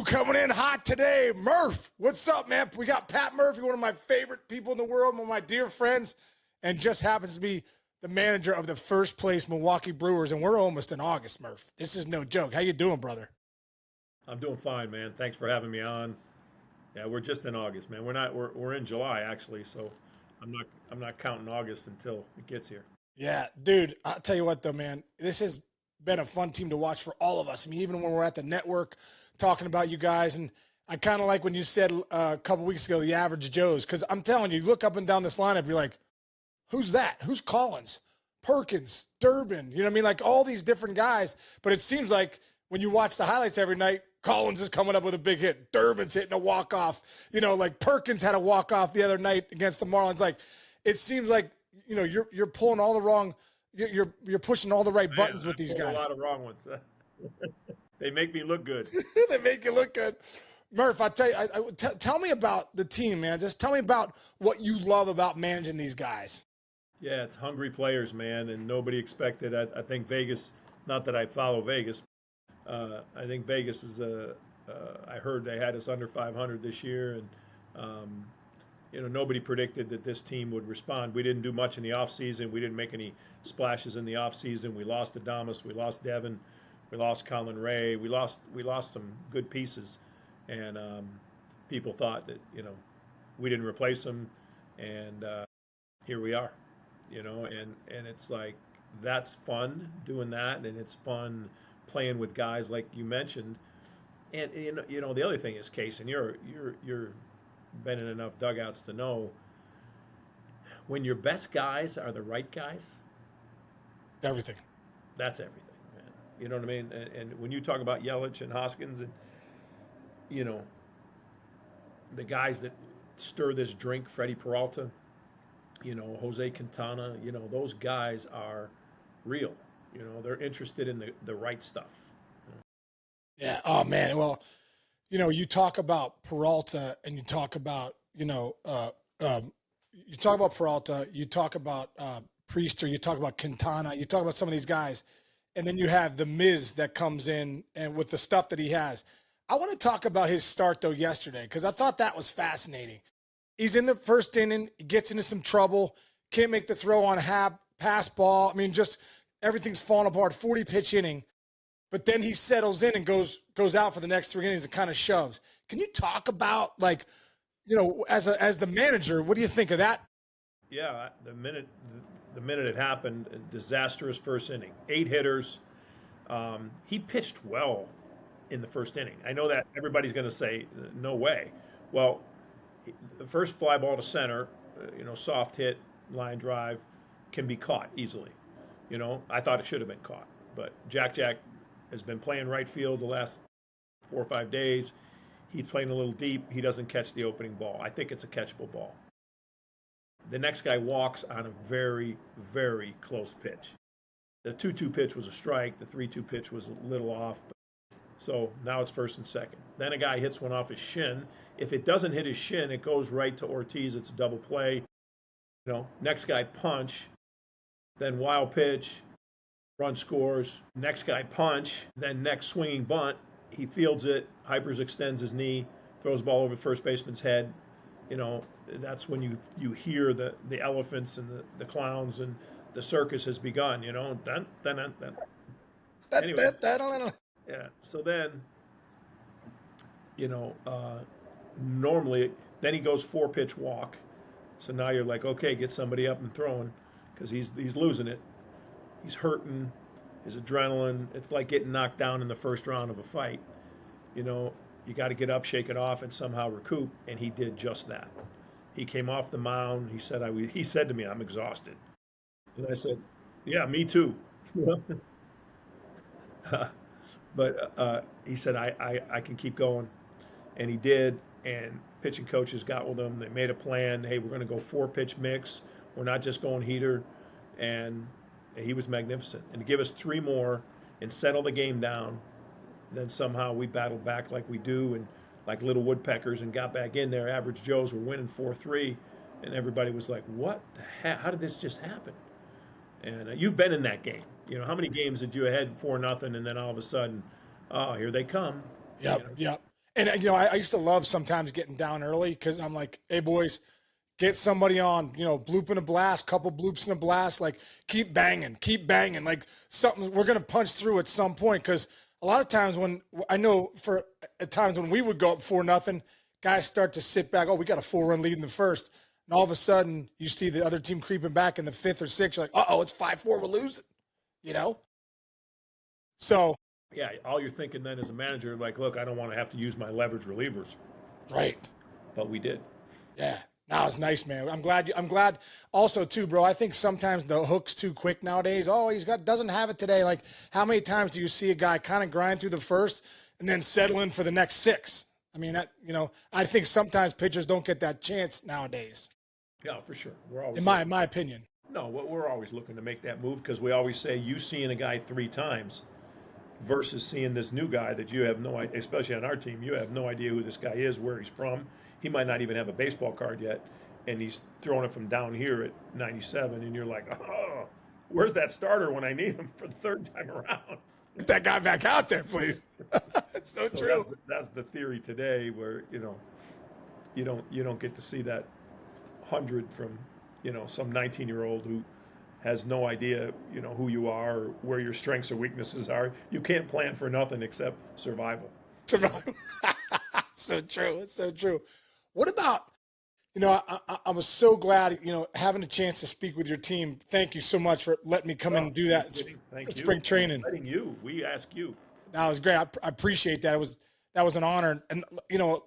coming in hot today. Murph, what's up, man? We got Pat Murphy, one of my favorite people in the world, one of my dear friends, and just happens to be the manager of the first place Milwaukee Brewers, and we're almost in August, Murph. This is no joke. How you doing, brother? I'm doing fine, man. Thanks for having me on. Yeah, we're just in August, man. We're in July actually, so I'm not counting August until it gets here. Yeah, dude, I'll tell you what though, man. This has been a fun team to watch for all of us. I mean, even when we're at the network talking about you guys, and I kind of like when you said a couple weeks ago, the average Joes, because I'm telling you, look up and down this lineup, you're like, who's that? Who's Collins? Perkins, Durbin, you know what I mean? Like all these different guys, but it seems like when you watch the highlights every night, Collins is coming up with a big hit. Durbin's hitting a walk-off. You know, like Perkins had a walk-off the other night against the Marlins. Like, it seems like, you know, you're pulling all the wrong, you're pushing all the right buttons with these guys. A lot of wrong ones. They make me look good. They make you look good. Murph, I tell you, tell me about the team, man. Just tell me about what you love about managing these guys. Yeah, it's hungry players, man, and nobody expected. I think Vegas, not that I follow Vegas, I think Vegas is I heard they had us under 500 this year, and you know, nobody predicted that this team would respond. We didn't do much in the offseason. We didn't make any splashes in the offseason. We lost Adames, we lost Devin, we lost Colin Ray, we lost some good pieces, and people thought that, you know, we didn't replace them, and here we are, you know, and it's like that's fun doing that, and it's fun playing with guys like you mentioned, and you know the other thing is, Case, and you're been in enough dugouts to know when your best guys are the right guys. Everything. That's everything, man. You know what I mean? And when you talk about Yelich and Hoskins, and you know the guys that stir this drink, Freddie Peralta, you know, Jose Quintana, you know, those guys are real. You know, they're interested in the right stuff. Yeah. Oh man. Well, you know, you talk about Peralta, and you talk about, you know, you talk about Peralta, you talk about Priester, you talk about Quintana, you talk about some of these guys, and then you have the Miz that comes in and with the stuff that he has. I want to talk about his start though yesterday, because I thought that was fascinating. He's in the first inning, he gets into some trouble, can't make the throw on pass ball. I mean, just everything's falling apart. 40 pitch inning. But then he settles in and goes out for the next 3 innings and kind of shoves. Can you talk about, like, you know, as the manager, what do you think of that? Yeah, the minute it happened, a disastrous first inning. 8 hitters. He pitched well in the first inning. I know that everybody's going to say, no way. Well, the first fly ball to center, you know, soft hit, line drive, can be caught easily. You know, I thought it should have been caught. But Jack has been playing right field the last 4 or 5 days. He's playing a little deep. He doesn't catch the opening ball. I think it's a catchable ball. The next guy walks on a very, very close pitch. The 2-2 pitch was a strike. The 3-2 pitch was a little off. So now it's first and second. Then a guy hits one off his shin. If it doesn't hit his shin, it goes right to Ortiz. It's a double play. You know, next guy punch, then wild pitch. Run scores, next guy punch, then next swinging bunt, he fields it, Hypers extends his knee, throws the ball over the first baseman's head. You know, that's when you hear the elephants and the clowns, and the circus has begun, you know. Dun. Anyway, yeah, so then, you know, normally, then he goes 4-pitch walk. So now you're like, okay, get somebody up and throwing, because he's losing it. He's hurting, his adrenaline. It's like getting knocked down in the first round of a fight. You know, you got to get up, shake it off, and somehow recoup. And he did just that. He came off the mound. He said to me, "I'm exhausted." And I said, "Yeah, me too." But he said, I can keep going. And he did. And pitching coaches got with him. They made a plan. Hey, we're going to go 4-pitch mix. We're not just going heater. And he was magnificent. And to give us 3 more and settle the game down, then somehow we battled back like we do, and like little woodpeckers, and got back in there. Average Joes were winning 4-3, and everybody was like, what the heck? How did this just happen? And you've been in that game. You know, how many games did you ahead 4-0, and then all of a sudden, oh, here they come? Yep, you know? yep. And I used to love sometimes getting down early because I'm like, hey boys, get somebody on, bloop in a blast, couple bloops in a blast, like keep banging, like something we're gonna punch through at some point. Because a lot of times when I know for at times when we would go up 4-0, guys start to sit back. Oh, we got a 4-run lead in the first, and all of a sudden you see the other team creeping back in the fifth or sixth. You're like, it's 5-4, we're losing, So Yeah, all you're thinking then as a manager, like, look, I don't want to have to use my leverage relievers, right. but we did. Yeah. No, it's nice, man. I'm glad also too, bro. I think sometimes the hook's too quick nowadays. Oh, doesn't have it today. Like how many times do you see a guy kind of grind through the first and then settle in for the next 6? I mean, I think sometimes pitchers don't get that chance nowadays. Yeah, for sure. We're always in my opinion. No, we're always looking to make that move because we always say you seeing a guy 3 times versus seeing this new guy that you have no idea, especially on our team, you have no idea who this guy is, where he's from. He might not even have a baseball card yet, and he's throwing it from down here at 97, and you're like, oh, where's that starter when I need him for the 3rd time around? Get that guy back out there, please. It's so true. That's the theory today, where you don't get to see that 100 from some 19-year-old who has no idea, who you are or where your strengths or weaknesses are. You can't plan for nothing except survival. Survival. So true. It's so true. What about, I was so glad, having a chance to speak with your team. Thank you so much for letting me come in and do that. Thank you. Spring training. Letting you. We ask you. That was great. I appreciate that. That was an honor. And,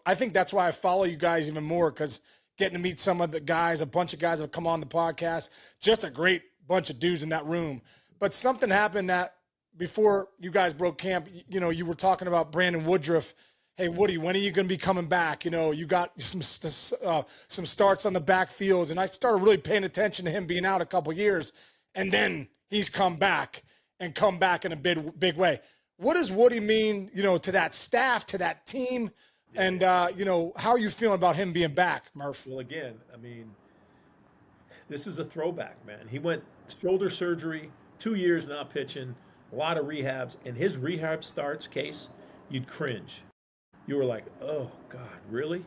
I think that's why I follow you guys even more, because getting to meet some of the guys, a bunch of guys that have come on the podcast, just a great bunch of dudes in that room. But something happened that before you guys broke camp, you were talking about Brandon Woodruff. Hey, Woody, when are you going to be coming back? You got some starts on the backfields, and I started really paying attention to him being out a couple years, and then he's come back in a big way. What does Woody mean, to that staff, to that team, and how are you feeling about him being back, Murph? Well, again, I mean, this is a throwback, man. He went shoulder surgery, 2 years not pitching, a lot of rehabs, and his rehab starts, Case, you'd cringe. You were like, oh, God, really?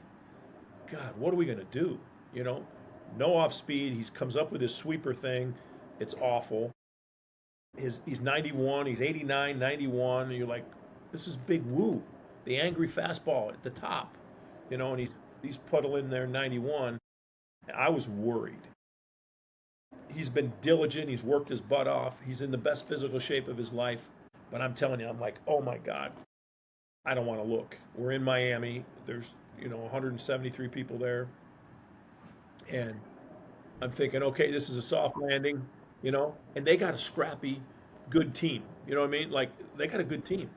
God, what are we going to do? No off speed. He comes up with his sweeper thing. It's awful. He's 91. He's 89, 91. And you're like, this is big woo. The angry fastball at the top. And he's puddling there 91. I was worried. He's been diligent. He's worked his butt off. He's in the best physical shape of his life. But I'm telling you, I'm like, oh, my God. I don't want to look. We're in Miami. There's, 173 people there. And I'm thinking, okay, this is a soft landing, and they got a scrappy, good team. You know what I mean? Like, they got a good team.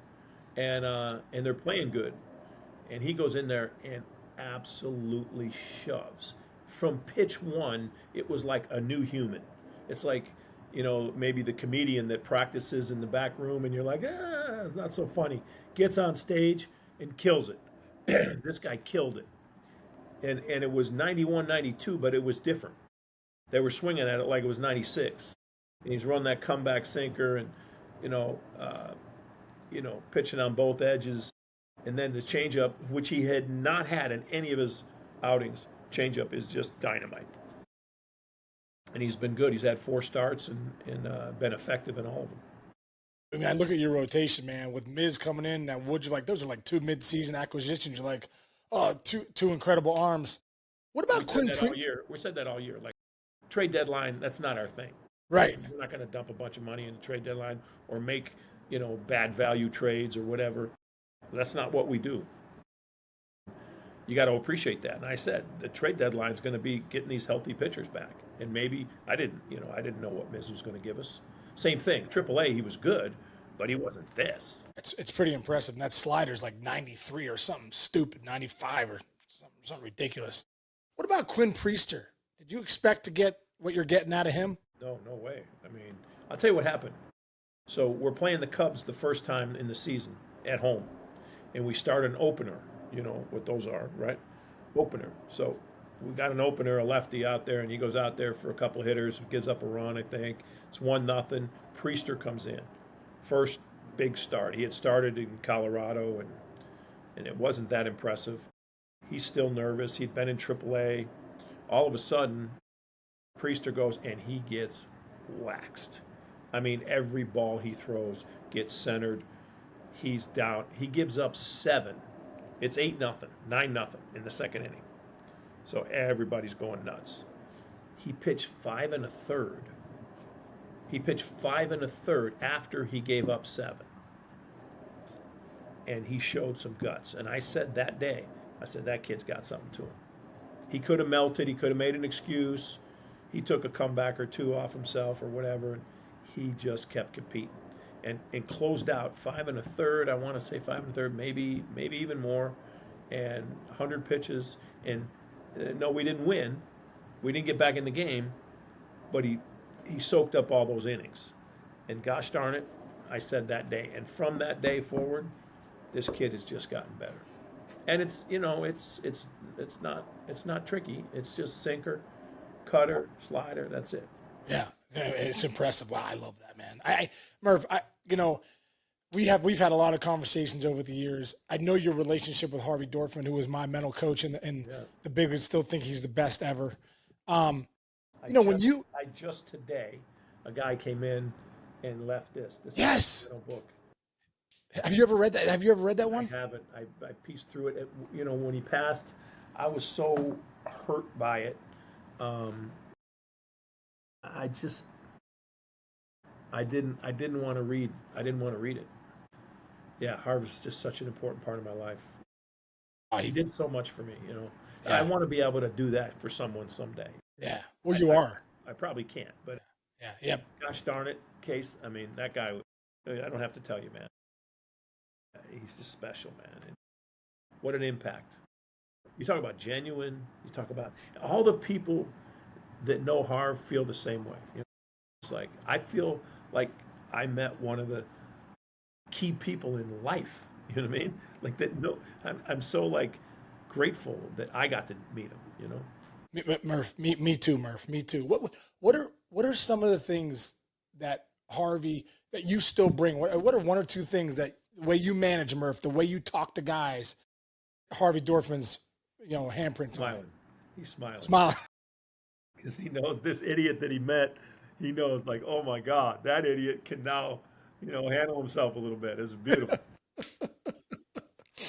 And they're playing good. And he goes in there and absolutely shoves. From pitch 1, it was like a new human. It's like, maybe the comedian that practices in the back room, and you're like, it's not so funny. Gets on stage and kills it. This guy killed it. And it was 91, 92, but it was different. They were swinging at it like it was 96. And he's run that comeback sinker and, pitching on both edges. And then the changeup, which he had not had in any of his outings, changeup is just dynamite. And he's been good. He's had 4 starts and been effective in all of them. I mean, I look at your rotation, man, with Miz coming in and Wood, you're like, those are like 2 mid-season acquisitions. You're like, oh, two incredible arms. What about Quinn? We said that all year. Like, trade deadline, that's not our thing. Right. We're not going to dump a bunch of money in the trade deadline or make, bad value trades or whatever. That's not what we do. You got to appreciate that. And I said the trade deadline is going to be getting these healthy pitchers back. And maybe I didn't know what Miz was going to give us. Same thing. AAA, he was good, but he wasn't this. It's pretty impressive. And that slider's like 93 or something stupid, 95 or something ridiculous. What about Quinn Priester? Did you expect to get what you're getting out of him? No way. I mean, I'll tell you what happened. So we're playing the Cubs the first time in the season at home, and we start an opener. You know what those are, right? Opener. So we got an opener, a lefty out there, and he goes out there for a couple hitters, gives up a run, I think. It's 1-0. Priester comes in. First big start. He had started in Colorado, and and it wasn't that impressive. He's still nervous. He'd been in AAA. All of a sudden, Priester goes and he gets waxed. I mean, every ball he throws gets centered. He's down. He gives up 7. It's 8-0, 9-0 in the second inning. So everybody's going nuts. He pitched 5 1/3. He pitched 5 1/3 after he gave up 7. And he showed some guts. And I said that day, I said, that kid's got something to him. He could have melted. He could have made an excuse. He took a comeback or 2 off himself or whatever. And he just kept competing and closed out 5 1/3. I want to say 5 1/3, maybe even more, and 100 pitches. And no, we didn't win. We didn't get back in the game, but he soaked up all those innings. And gosh darn it, I said that day. And from that day forward, this kid has just gotten better. And it's, you know, it's not tricky. It's just sinker, cutter, slider. That's it. Yeah, it's impressive. Wow, I love that, man. Murph, you know, we've had a lot of conversations over the years. I know your relationship with Harvey Dorfman, who was my mental coach, and the big leagues still think he's the best ever. You know, I just today, a guy came in and left this. Yes. Book. Have you ever read that? Have you ever read that one? I haven't. I pieced through it. You know, when he passed, I was so hurt by it. I didn't want to read. I didn't want to read it. Yeah, Harvey's just such an important part of my life. He did so much for me, you know. Yeah. I want to be able to do that for someone someday. Yeah. Well, you are. I probably can't, but yeah. Gosh darn it, Case. I mean, that guy. I don't have to tell you, man. He's just special, man. And what an impact. You talk about genuine. You talk about all the people that know Harv feel the same way. You know, it's like I feel like I met one of the key people in life. You know what I mean? Like that. No, I'm so like grateful that I got to meet him. You know, Murph. Me too, Murph. Me too. What are some of the things that Harvey that you still bring? What are 1 or 2 things that the way you manage Murph, the way you talk to guys, Harvey Dorfman's, you know, handprints smiling. On it? He's smiling. Smiling. Because he knows this idiot that he met, he knows like, oh my God, that idiot can now, you know, handle himself a little bit. It's beautiful.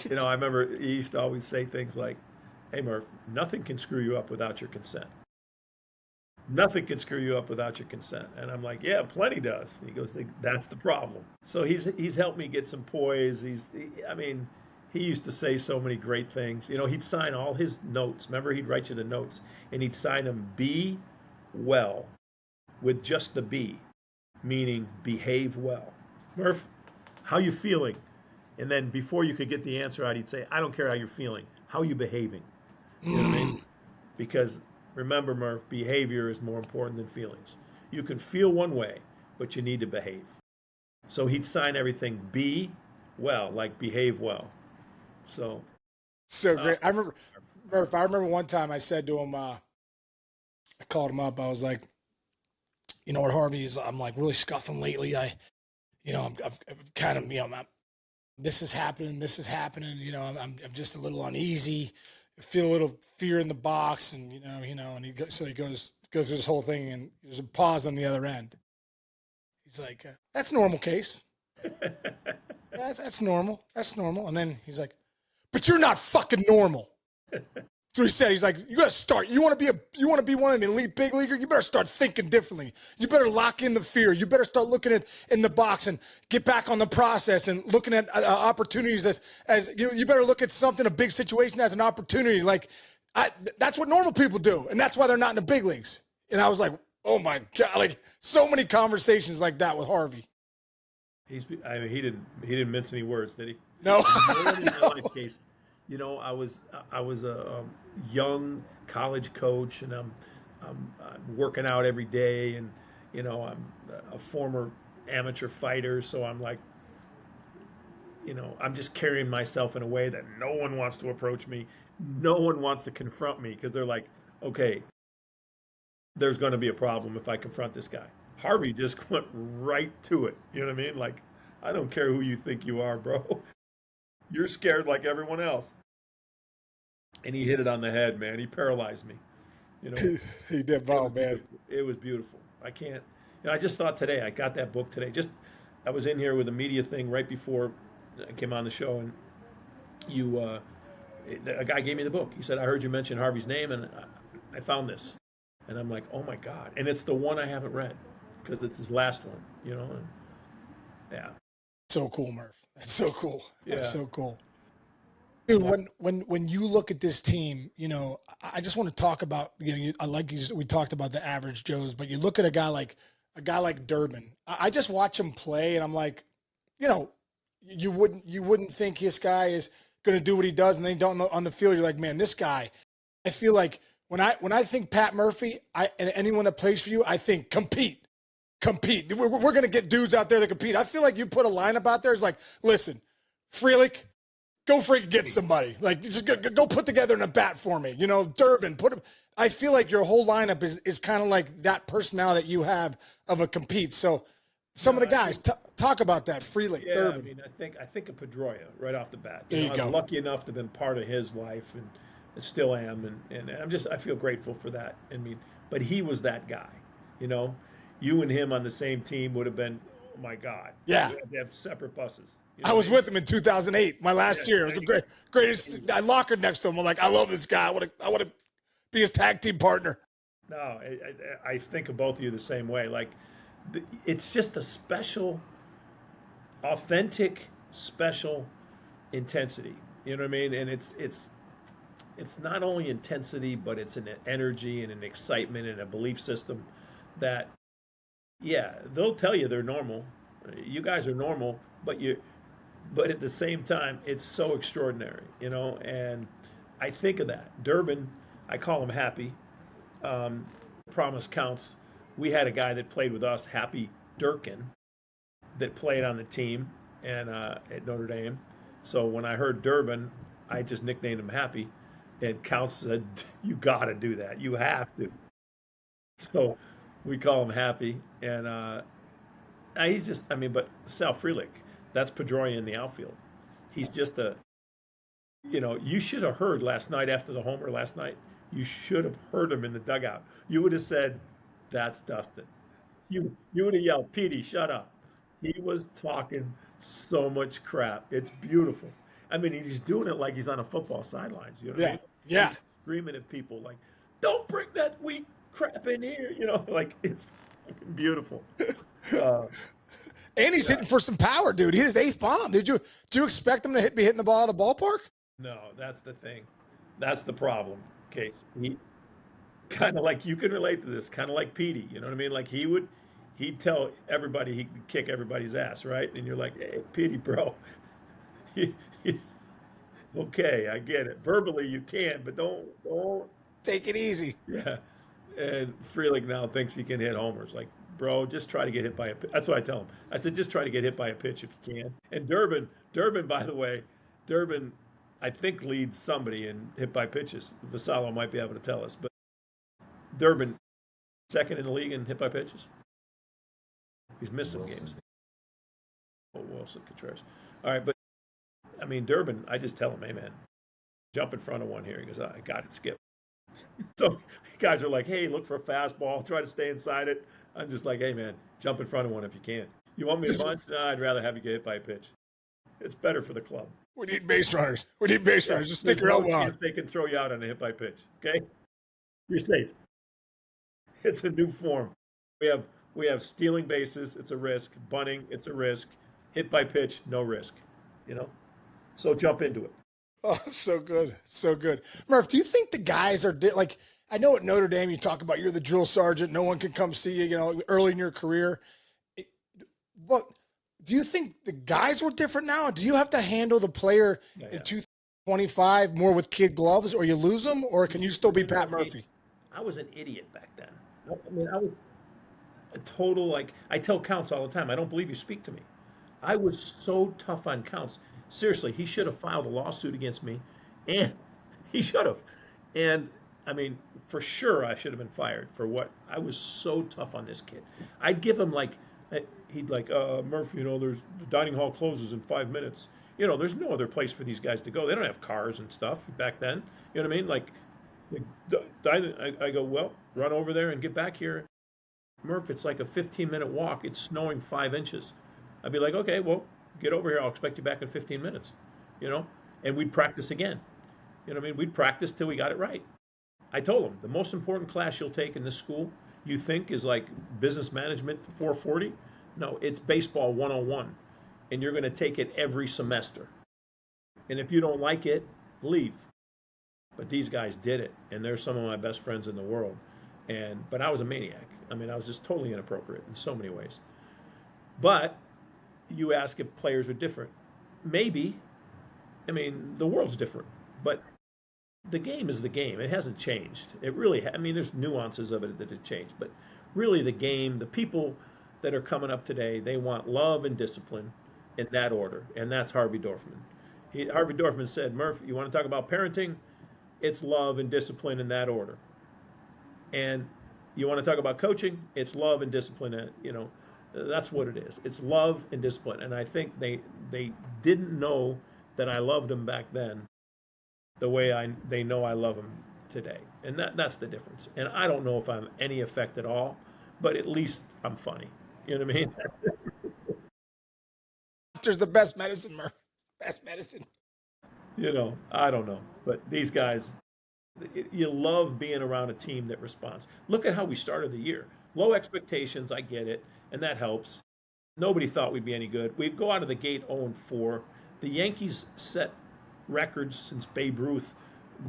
You know, I remember he used to always say things like, hey Murph, nothing can screw you up without your consent. Nothing can screw you up without your consent. And I'm like, yeah, plenty does. And he goes, that's the problem. So he's helped me get some poise. He used to say so many great things. You know, he'd sign all his notes. Remember, he'd write you the notes, and he'd sign them "Be well," with just the "be," meaning behave well. Murph, how you feeling? And then before you could get the answer out, he'd say, I don't care how you're feeling. How are you behaving? You know what I mean? Because remember, Murph, behavior is more important than feelings. You can feel one way, but you need to behave. So he'd sign everything "Be well," like behave well. So Great. I remember, Murph, I remember one time I said to him, I called him up. I was like, you know what, Harvey, I'm like really scuffing lately. I've kind of, you know, this is happening. You know, I'm just a little uneasy. I feel a little fear in the box, and and he goes through this whole thing, and there's a pause on the other end. He's like, that's normal, Case. That's normal. That's normal. And then he's like, but you're not fucking normal. So he said, he's like, you got to start. You want to be one of the elite big leaguer? You better start thinking differently. You better lock in the fear. You better start looking at in the box and get back on the process and looking at opportunities as you better look at something, a big situation as an opportunity. Like that's what normal people do. And that's why they're not in the big leagues. And I was like, oh my God, like so many conversations like that with Harvey. He didn't mince any words, did he? No. In my life, Case. You know, I was a young college coach, and I'm working out every day, and you know, I'm a former amateur fighter, so I'm like, you know, I'm just carrying myself in a way that no one wants to approach me, no one wants to confront me, because they're like, okay, there's going to be a problem if I confront this guy. Harvey just went right to it. You know what I mean? Like, I don't care who you think you are, bro. You're scared like everyone else. And he hit it on the head, man. He paralyzed me. You know, He did it well, was man. beautiful. It was beautiful. I can't. I just thought today. I got that book today. Just I was in here with a media thing right before I came on the show, and you, a guy gave me the book. He said, "I heard you mention Harvey's name, and I found this." And I'm like, "Oh my God!" And it's the one I haven't read because it's his last one. And yeah, So cool, Murph. That's so cool. That's yeah, so cool. Dude, yeah, when you look at this team, I just want to talk about, I like we talked about the average Joes, but you look at a guy like Durbin. I just watch him play, and I'm like, you know, you wouldn't think this guy is going to do what he does, and then don't on the field. You're like, man, this guy. I feel like when I think Pat Murphy, and anyone that plays for you, I think compete. We're going to get dudes out there that compete. I feel like you put a lineup out there. It's like, listen, Freelick, go freaking get somebody. Like, just go put together an at bat for me. Durbin, put him. I feel like your whole lineup is kind of like that personality that you have of a compete. So some no, of the I guys think, talk about that. Freelick, yeah. I Durbin. mean, I think of Pedroia right off the bat. There you I was go. lucky enough to have been part of his life, and I still am, and I feel grateful for that. I mean, but he was that guy. You know, you and him on the same team would have been, oh my God, Yeah. we had to have separate buses. You I know what was I mean? with him in 2008, my last year. It was There the you go. greatest. I lockered next to him. I'm like, I love this guy. I want to be his tag team partner. No, I think of both of you the same way. Like, it's just a special, authentic, special intensity. You know what I mean? And it's not only intensity, but it's an energy and an excitement and a belief system that, yeah, they'll tell you they're normal. You guys are normal, but at the same time, it's so extraordinary. And I think of that. Durbin, I call him Happy. Um, Promise counts. We had a guy that played with us, Happy Durkin, that played on the team and at Notre Dame. So when I heard Durbin, I just nicknamed him Happy. And Counts said, "You got to do that. You have to." So we call him Happy. And he's just, I mean, but Sal Frelick, that's Pedroia in the outfield. He's just you should have heard last night after the homer last night. You should have heard him in the dugout. You would have said, "That's Dustin." You would have yelled, "Petey, shut up." He was talking so much crap. It's beautiful. I mean, he's doing it like he's on a football sidelines. You know what I Yeah, mean? yeah. He's screaming at people like, "Don't bring that weak crap in here." Like it's fucking beautiful. Uh, And he's yeah. hitting for some power, dude. He hit his eighth bomb. Do you expect him to be hitting the ball out of the ballpark? No, that's the thing. That's the problem, Case. He kind of like you can relate to this, kind of like Petey. You know what I mean? Like he'd tell everybody he could kick everybody's ass, right? And you're like, "Hey, Petey, bro, okay, I get it. Verbally you can, but don't." Take it easy. Yeah. And Freelick now thinks he can hit homers. Like, bro, just try to get hit by a pitch. That's what I tell him. I said, just try to get hit by a pitch if you can. And Durbin, by the way, Durbin, I think leads somebody in hit by pitches. Vassallo might be able to tell us, but Durbin, second in the league in hit by pitches. He's missed some games. Oh, Wilson Contreras. All right, but I mean, Durbin, I just tell him, "Hey, man, jump in front of one here." He goes, "I got it, Skip." So guys are like, "Hey, look for a fastball. Try to stay inside it." I'm just like, "Hey, man, jump in front of one if you can. You want me to Just, punch? No, I'd rather have you get hit by a pitch. It's better for the club." we need base runners. We need base Yeah, runners. Just stick there's your no elbow out. chance they can throw you out on a hit by pitch. Okay, you're safe. It's a new form. We have stealing bases. It's a risk. Bunting. It's a risk. Hit by pitch. No risk. You know. So jump into it. Oh, so good. So good. Murph, do you think the guys are like, I know at Notre Dame you talk about you're the drill sergeant, no one can come see you, early in your career. But do you think the guys were different now? Do you have to handle the player Yeah, in yeah. 2025 more with kid gloves or you lose them? Or can you still be Pat Murphy? I was an idiot back then. I mean, I was a total like I tell Counts all the time. I don't believe you speak to me. I was so tough on Counts. Seriously, he should have filed a lawsuit against me, and he should have. And I mean, for sure, I should have been fired for what I was so tough on this kid. I'd give him like he'd like Murphy, there's the dining hall closes in 5 minutes. there's no other place for these guys to go. They don't have cars and stuff back then. You know what I mean? Like, I go, well, run over there and get back here. Murph, it's like a 15-minute walk. It's snowing 5 inches. I'd be like, okay, well, get over here. I'll expect you back in 15 minutes, and we'd practice again. You know what I mean? We'd practice till we got it right. I told him, the most important class you'll take in this school, you think is like business management 440? No, it's baseball 101. And you're going to take it every semester. And if you don't like it, leave. But these guys did it. And they're some of my best friends in the world. But I was a maniac. I mean, I was just totally inappropriate in so many ways. But you ask if players are different. Maybe. I mean, the world's different. But the game is the game. It hasn't changed. It really, there's nuances of it that have changed. But really the game, the people that are coming up today, they want love and discipline in that order. And that's Harvey Dorfman. Harvey Dorfman said, Murph, you want to talk about parenting? It's love and discipline in that order. And you want to talk about coaching? It's love and discipline. That's what it is. It's love and discipline. And I think they didn't know that I loved them back then the way they know I love them today. And that's the difference. And I don't know if I'm any effect at all, but at least I'm funny. You know what I mean? Laughter's the best medicine, Murph. Best medicine. I don't know. But these guys, you love being around a team that responds. Look at how we started the year. Low expectations, I get it, and that helps. Nobody thought we'd be any good. We'd go out of the gate 0-4. The Yankees set records since Babe Ruth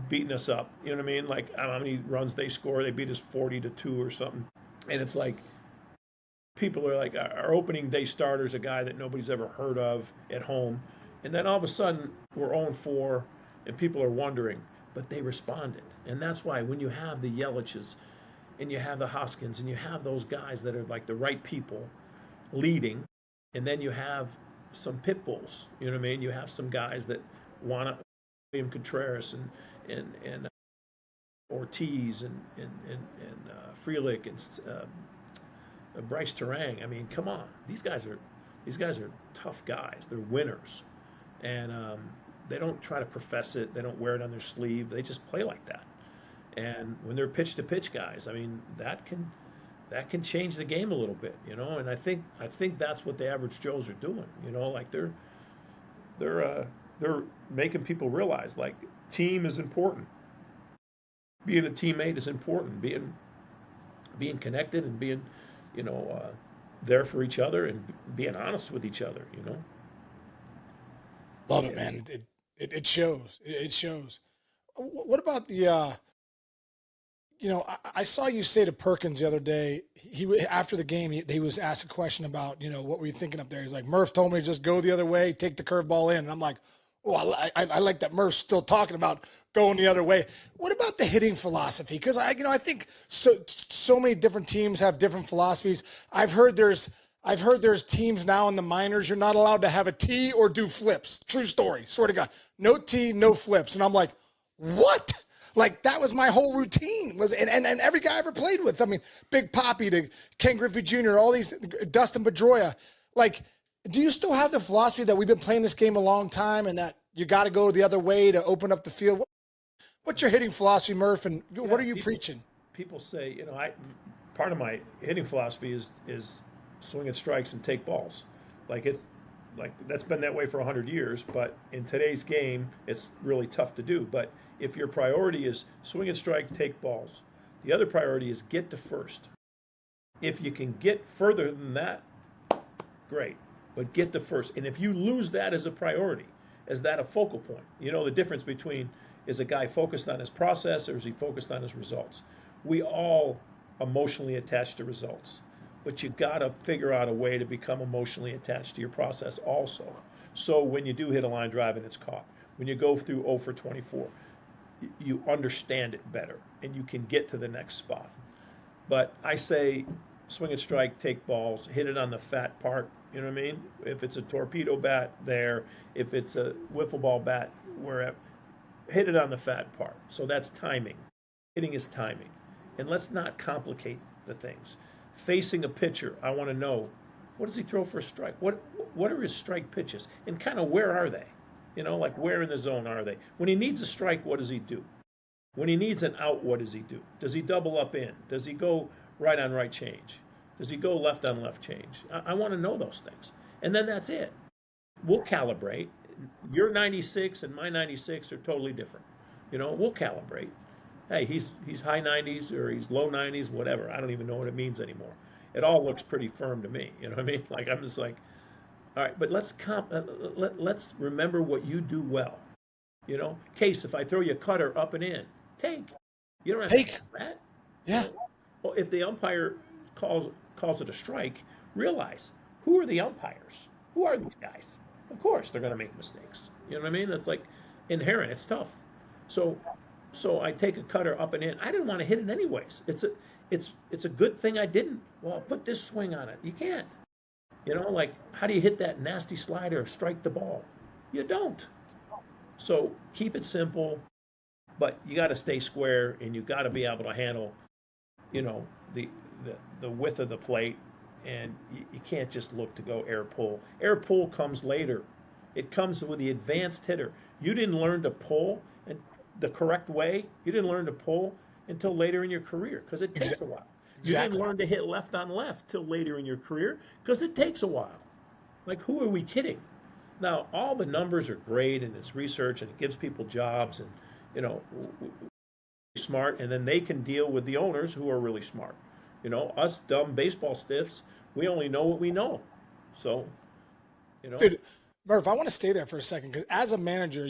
beating us up. You know what I mean? Like, I don't know how many runs they score. They beat us 40-2 or something. And it's like, people are like, our opening day starter's a guy that nobody's ever heard of at home. And then all of a sudden, we're 0-4, and people are wondering. But they responded. And that's why when you have the Yelich's, and you have the Hoskins, and you have those guys that are like the right people leading, and then you have some pit bulls, you know what I mean? You have some guys that want to, William Contreras and Ortiz and Frelick and Bryce Terang. I mean, come on, these guys are tough guys. They're winners, and they don't try to profess it. They don't wear it on their sleeve. They just play like that. And when they're pitch to pitch guys, I mean, that can change the game a little bit, And I think that's what the average Joes are doing, Like they're making people realize like team is important. Being a teammate is important. Being connected and being, there for each other and being honest with each other, Love it, man. It shows. It shows. What about the? I saw you say to Perkins the other day. After the game, he was asked a question about what were you thinking up there. He's like, Murph told me to just go the other way, take the curveball in, and I'm like, oh, I like that Murph's still talking about going the other way. What about the hitting philosophy? Because I think so many different teams have different philosophies. I've heard there's teams now in the minors, you're not allowed to have a tee or do flips. True story. Swear to God. No tee, no flips. And I'm like, what? Like, that was my whole routine. And every guy I ever played with. I mean, Big Poppy to Ken Griffey Jr., all these, Dustin Pedroia. Like, do you still have the philosophy that we've been playing this game a long time and that you got to go the other way to open up the field? What's your hitting philosophy, Murph, and what are you preaching? People say, part of my hitting philosophy is swing at strikes and take balls. Like that's been that way for 100 years, but in today's game, it's really tough to do. But if your priority is swing and strike, take balls, the other priority is get to first. If you can get further than that, great, but get to first. And if you lose that as a priority, as that a focal point, the difference between is a guy focused on his process or is he focused on his results? We all emotionally attached to results. But you got to figure out a way to become emotionally attached to your process also. So when you do hit a line drive and it's caught, when you go through 0 for 24, you understand it better and you can get to the next spot. But I say swing and strike, take balls, hit it on the fat part, you know what I mean? If it's a torpedo bat there, if it's a wiffle ball bat, wherever, hit it on the fat part. So that's timing. Hitting is timing. And let's not complicate the things. Facing a pitcher, I want to know, what does he throw for a strike? What are his strike pitches? And kind of where are they? Like where in the zone are they? When he needs a strike, what does he do? When he needs an out, what does he do? Does he double up in? Does he go right on right change? Does he go left on left change? I want to know those things. And then that's it. We'll calibrate. Your 96 and my 96 are totally different. We'll calibrate. Hey, he's high 90s or he's low 90s, whatever. I don't even know what it means anymore. It all looks pretty firm to me. You know what I mean? Like I'm just like, all right, but let's remember what you do well. Case, if I throw you a cutter up and in, take. You don't have Take. to do that. Yeah. Well, if the umpire calls it a strike, realize who are the umpires? Who are these guys? Of course, they're going to make mistakes. You know what I mean? That's like inherent. It's tough. So I take a cutter up and in. I didn't want to hit it anyways. It's a good thing I didn't. Well, I'll put this swing on it. You can't. Like how do you hit that nasty slider or strike the ball? You don't. So keep it simple, but you got to stay square and you got to be able to handle, the width of the plate, and you can't just look to go air pull. Air pull comes later. It comes with the advanced hitter. You didn't learn to pull and the correct way. You didn't learn to pull until later in your career because it takes a while. You didn't learn to hit left on left till later in your career because it takes a while. Like, who are we kidding? Now, all the numbers are great and it's research and it gives people jobs and, smart, and then they can deal with the owners who are really smart. Us dumb baseball stiffs, we only know what we know. So, Dude, Murph, I want to stay there for a second because as a manager,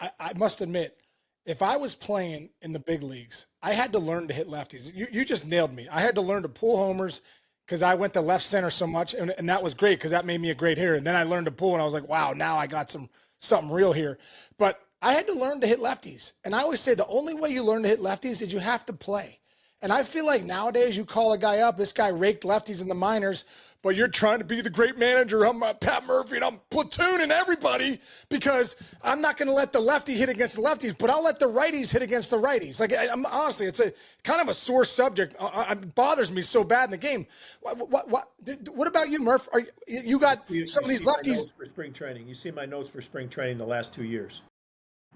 I must admit, if I was playing in the big leagues, I had to learn to hit lefties. You just nailed me. I had to learn to pull homers because I went to left center so much, and that was great because that made me a great hitter. And then I learned to pull, and I was like, wow, now I got something real here. But I had to learn to hit lefties. And I always say the only way you learn to hit lefties is you have to play. And I feel like nowadays you call a guy up, this guy raked lefties in the minors, but you're trying to be the great manager. I'm Pat Murphy, and I'm platooning everybody because I'm not going to let the lefty hit against the lefties, but I'll let the righties hit against the righties. Like, honestly, it's a kind of a sore subject. It bothers me so bad in the game. What about you, Murph? You got some of these lefties for spring training. You see my notes for spring training the last 2 years.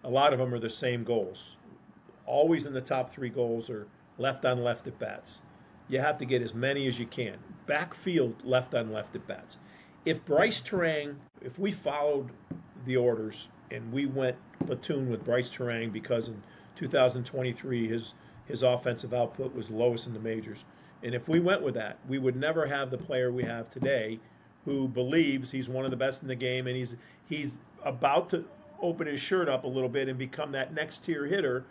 A lot of them are the same goals. Always in the top 3 goals are left on left at bats. You have to get as many as you can. Backfield left on left at bats. If Bryce Terang, if we followed the orders and we went platoon with Bryce Terang because in 2023 his offensive output was lowest in the majors, and if we went with that, we would never have the player we have today who believes he's one of the best in the game and he's about to open his shirt up a little bit and become that next tier hitter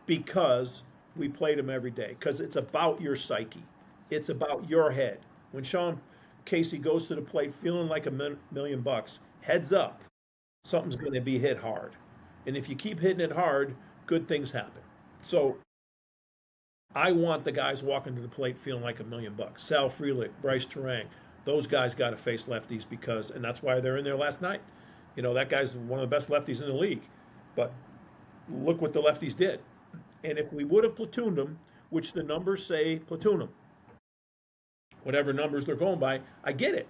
because we played him every day. Because it's about your psyche. It's about your head. When Sean Casey goes to the plate feeling like $1,000,000, heads up, something's going to be hit hard. And if you keep hitting it hard, good things happen. So I want the guys walking to the plate feeling like $1,000,000. Sal Frelick, Bryce Terang, those guys got to face lefties and that's why they're in there last night. That guy's one of the best lefties in the league. But look what the lefties did. And if we would have platooned them, which the numbers say platoon them, whatever numbers they're going by, I get it.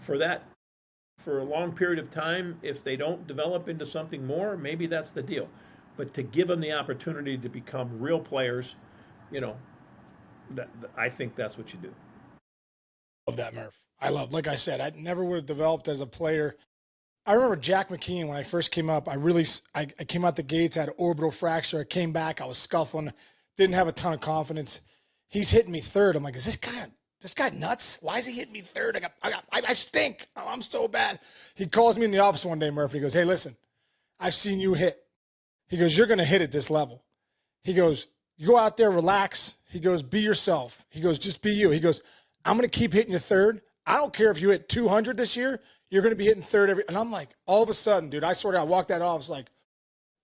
For a long period of time, if they don't develop into something more, maybe that's the deal. But to give them the opportunity to become real players, I think that's what you do. Love that, Murph. Like I said, I never would have developed as a player. I remember Jack McKeon when I first came up. I came out the gates, I had an orbital fracture. I came back, I was scuffling, didn't have a ton of confidence. He's hitting me third. I'm like, is this guy nuts? Why is he hitting me third? I stink. Oh, I'm so bad. He calls me in the office one day, Murphy. He goes, hey, listen, I've seen you hit. He goes, you're going to hit at this level. He goes, you go out there, relax. He goes, be yourself. He goes, just be you. He goes, I'm going to keep hitting you third. I don't care if you hit 200 this year. You're going to be hitting third and I'm like, all of a sudden, dude, I walked that off. It's like,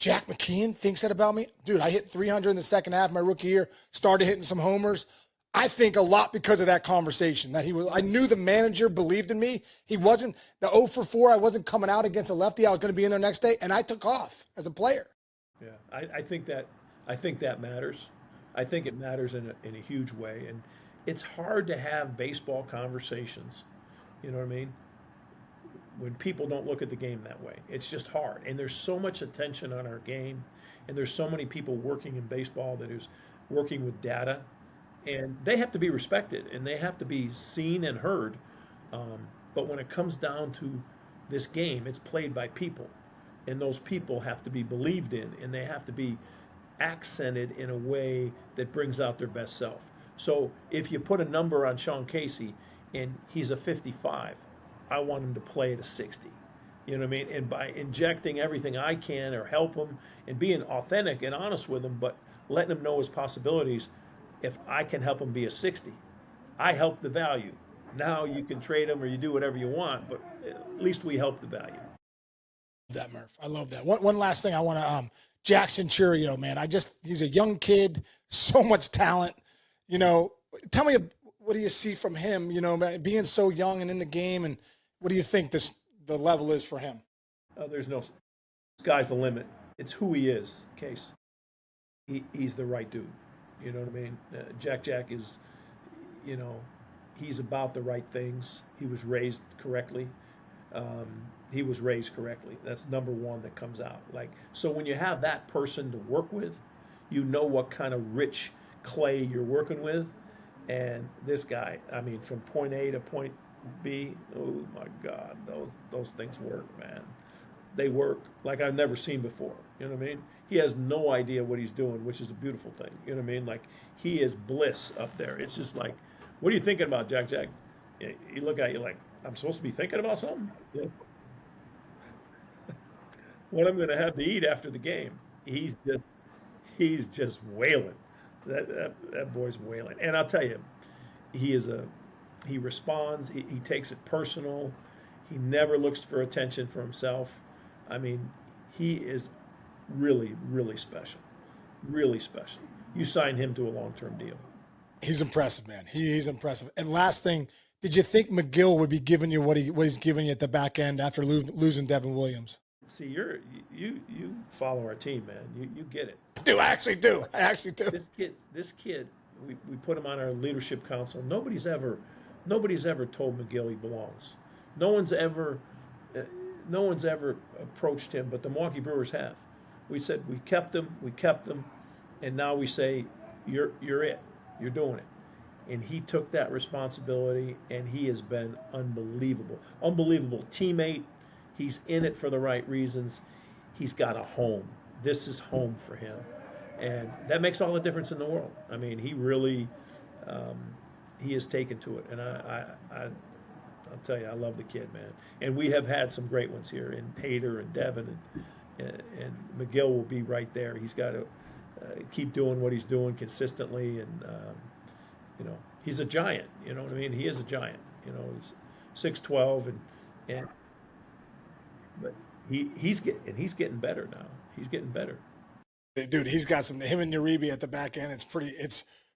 Jack McKeon thinks that about me? Dude, I hit 300 in the second half of my rookie year, started hitting some homers. I think a lot because of that conversation I knew the manager believed in me. He wasn't the 0 for 4. I wasn't coming out against a lefty. I was going to be in there next day, and I took off as a player. Yeah, I think that matters. I think it matters in a huge way, and it's hard to have baseball conversations. You know what I mean? when people don't look at the game that way. It's just hard. And there's so much attention on our game, and there's so many people working in baseball that is working with data, and they have to be respected and they have to be seen and heard. But when it comes down to this game, it's played by people, and those people have to be believed in, and they have to be accented in a way that brings out their best self. So if you put a number on Sean Casey and he's a 55, I want him to play at a 60. You know what I mean? And by injecting everything I can or help him and being authentic and honest with him, but letting him know his possibilities, if I can help him be a 60, I help the value. Now you can trade him or you do whatever you want, but at least we help the value. That Murph, I love that. One last thing I want to Jackson Churio, man. He's a young kid, so much talent. You know, tell me, what do you see from him? You know, being so young and in the game, and what do you think the level is for him? There's no sky's the limit. It's who he is. Case, he's the right dude. You know what I mean? Jack is, you know, he's about the right things. He was raised correctly. That's number one that comes out. Like, so when you have that person to work with, you know what kind of rich clay you're working with. And this guy, I mean, from point A to point B, oh my God, those things work, man. They work like I've never seen before. You know what I mean? He has no idea what he's doing, which is a beautiful thing. You know what I mean? Like, he is bliss up there. It's just like, what are you thinking about, Jack? You look at you like, I'm supposed to be thinking about something? Yeah. What I'm going to have to eat after the game. He's just wailing. That boy's wailing. And I'll tell you, he responds. He takes it personal. He never looks for attention for himself. I mean, he is really, really special. Really special. You sign him to a long-term deal. He's impressive, man. He's impressive. And last thing, did you think McGill would be giving you what he's giving you at the back end after losing Devin Williams? See, you follow our team, man. You get it. I actually do. This kid, we put him on our leadership council. Nobody's ever told McGill he belongs. No one's ever approached him, but the Milwaukee Brewers have. We said we kept him, and now we say you're it. You're doing it. And he took that responsibility, and he has been unbelievable. Unbelievable teammate. He's in it for the right reasons. He's got a home. This is home for him. And that makes all the difference in the world. I mean, he really, he has taken to it. And I'll tell you, I love the kid, man. And we have had some great ones here in Hader and Devin, and McGill will be right there. He's got to keep doing what he's doing consistently. And, you know, he's a giant. You know what I mean? He is a giant. You know, he's 6'12", and but he's getting better now. He's getting better. Dude, he's got him and Uribe at the back end. It's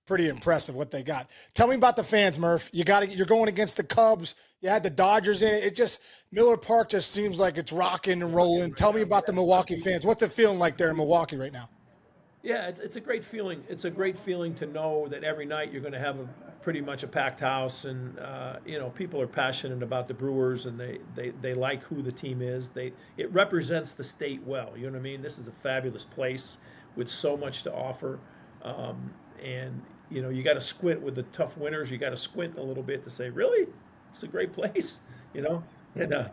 pretty impressive what they got. Tell me about the fans, Murph. You're going against the Cubs. You had the Dodgers in it. Miller Park just seems like it's rocking and rolling. Tell me about the Milwaukee fans. What's it feeling like there in Milwaukee right now? Yeah, it's a great feeling. It's a great feeling to know that every night you're going to have pretty much a packed house, and you know, people are passionate about the Brewers, and they like who the team is. It represents the state well. You know what I mean? This is a fabulous place with so much to offer, and you know, you got to squint with the tough winters. You got to squint a little bit to say, really, it's a great place, you know. And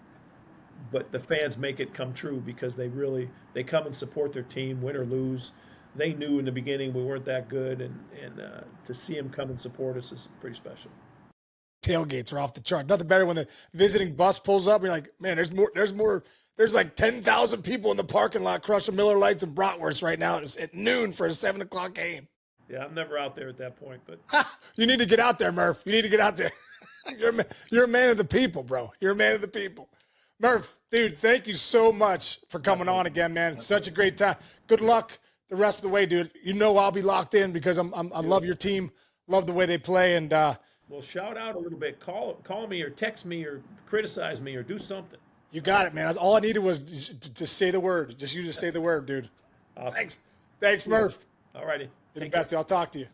but the fans make it come true because they come and support their team, win or lose. They knew in the beginning we weren't that good, and to see them come and support us is pretty special. Tailgates are off the chart. Nothing better when the visiting bus pulls up. You're like, man, there's more. There's like 10,000 people in the parking lot crushing Miller Lights and bratwurst right now. It's at noon for a 7 o'clock game. Yeah, I'm never out there at that point, but you need to get out there, Murph. You need to get out there. You're a man of the people, bro. You're a man of the people. Murph, dude, thank you so much for coming on again, man. It's such a great time. Good luck the rest of the way, dude. You know I'll be locked in because I love your team, love the way they play, and well, shout out a little bit. Call me or text me or criticize me or do something. You got it, man. All I needed was to say the word. Just you to say the word, dude. Awesome. Thanks, Murph. All righty. You're the best. I'll talk to you.